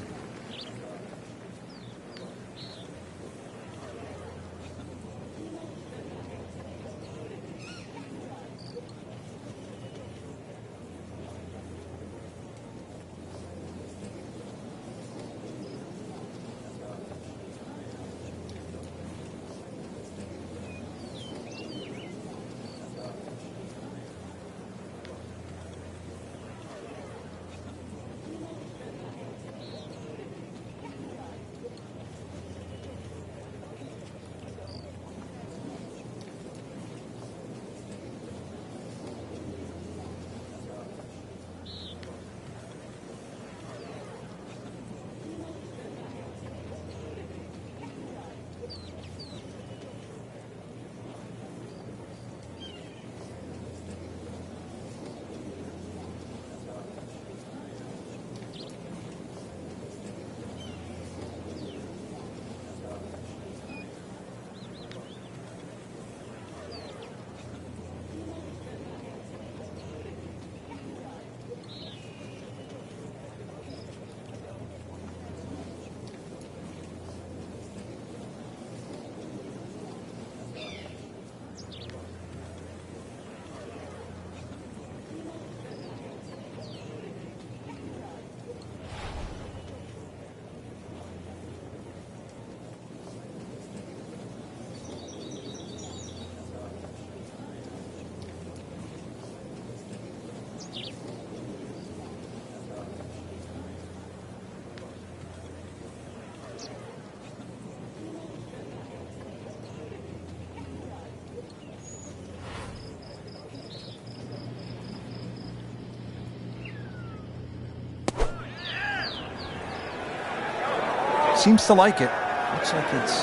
Seems to like it. Looks like it's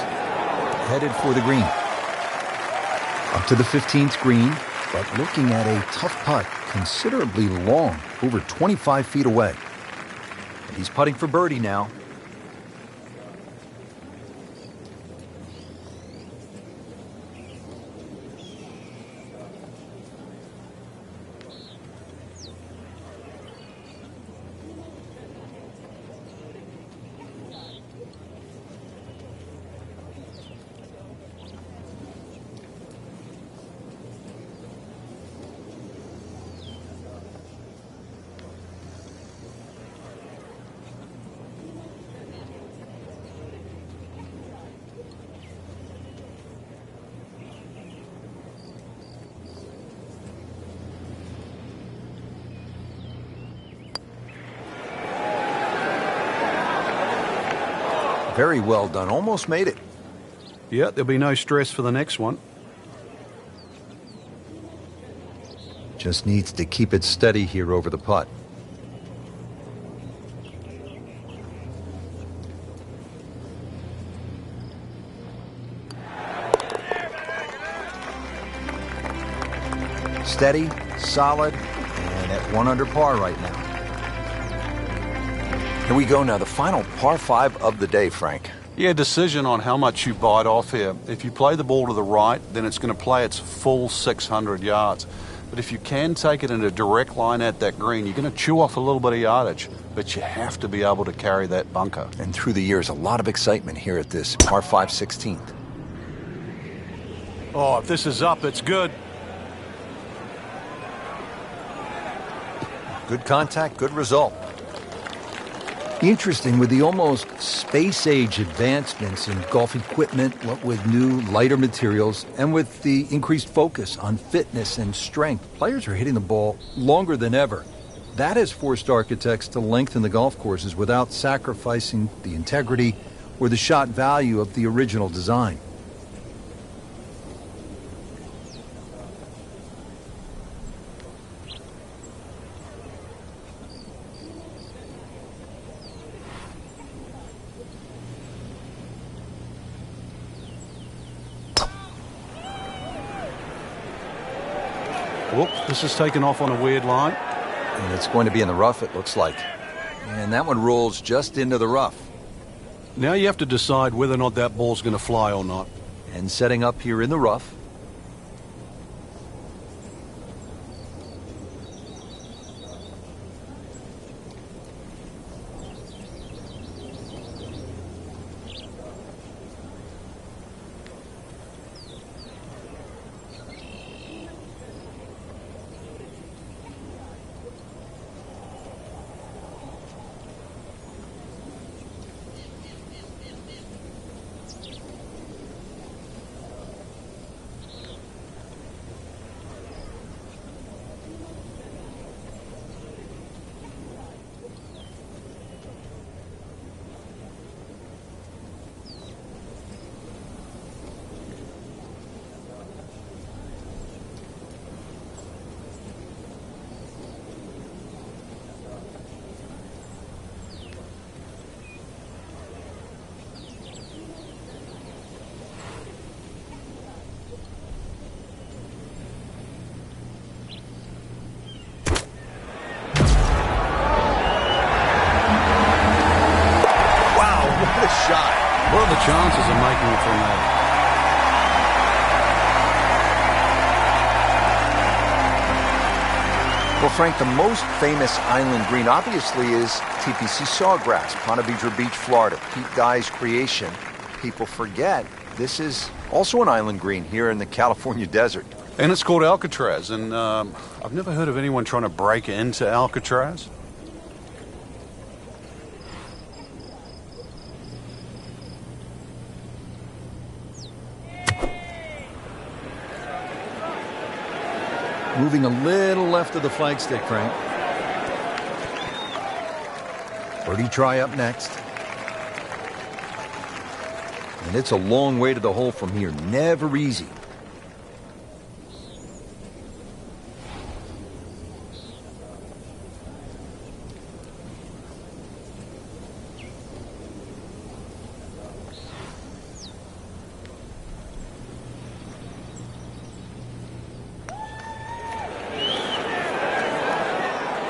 headed for the green. Up to the 15th green, but looking at a tough putt, considerably long, over 25 feet away. And he's putting for birdie now. Very well done. Almost made it. Yeah, there'll be no stress for the next one. Just needs to keep it steady here over the putt. Steady, solid, and at 1 under par right now. Here we go now, the final par 5 of the day, Frank. Yeah, decision on how much you bite off here. If you play the ball to the right, then it's going to play its full 600 yards. But if you can take it in a direct line at that green, you're going to chew off a little bit of yardage, but you have to be able to carry that bunker. And through the years, a lot of excitement here at this par 5 16th. Oh, if this is up, it's good. Good contact, good result. Interesting, with the almost space-age advancements in golf equipment, what with new, lighter materials, and with the increased focus on fitness and strength, players are hitting the ball longer than ever. That has forced architects to lengthen the golf courses without sacrificing the integrity or the shot value of the original design. Whoop, this is taken off on a weird line. And it's going to be in the rough, it looks like. And that one rolls just into the rough. Now you have to decide whether or not that ball's going to fly or not. And setting up here in the rough. What are the chances of making it from there? Well, Frank, the most famous island green obviously is TPC Sawgrass, Ponte Vedra Beach, Florida. Pete Dye's creation. People forget this is also an island green here in the California desert. And it's called Alcatraz, and I've never heard of anyone trying to break into Alcatraz. Moving a little left of the flagstick, Frank. Birdie try up next. And it's a long way to the hole from here. Never easy.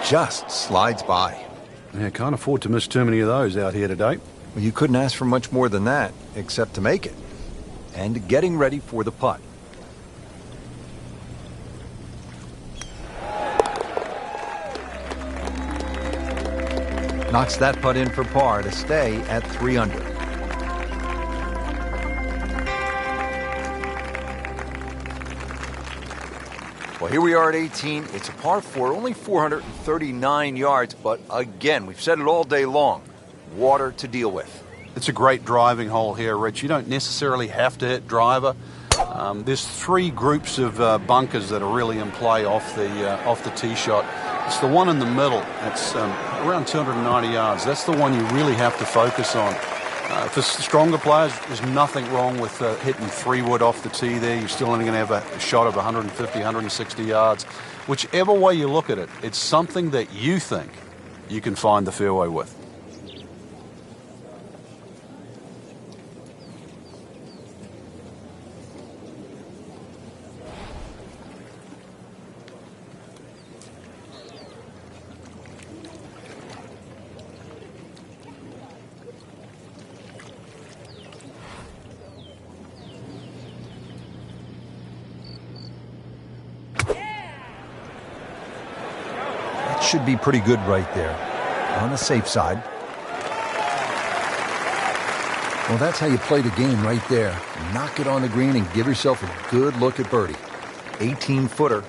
Just slides by. Yeah, can't afford to miss too many of those out here today. Well, you couldn't ask for much more than that, except to make it. And getting ready for the putt. Knocks that putt in for par to stay at 3 under. Well, here we are at 18. It's a par 4, only 439 yards, but again, we've said it all day long, water to deal with. It's a great driving hole here, Rich. You don't necessarily have to hit driver. There's 3 groups of bunkers that are really in play off the tee shot. It's the one in the middle. It's around 290 yards. That's the one you really have to focus on. For stronger players, there's nothing wrong with hitting 3-wood off the tee there. You're still only going to have a shot of 150, 160 yards. Whichever way you look at it, it's something that you think you can find the fairway with. Should be pretty good right there, on the safe side. Well, that's how you play the game right there. Knock it on the green and give yourself a good look at birdie. 18-footer.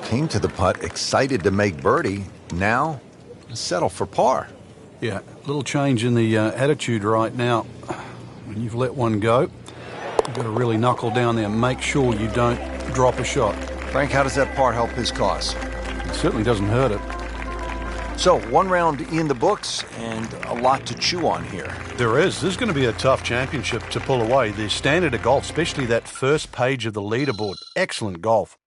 Came to the putt, excited to make birdie. Now, settle for par. Yeah, a little change in the attitude right now. When you've let one go, you've got to really knuckle down there and make sure you don't drop a shot. Frank, how does that par help his cause? It certainly doesn't hurt it. So, one round in the books and a lot to chew on here. There is. This is going to be a tough championship to pull away. The standard of golf, especially that first page of the leaderboard. Excellent golf.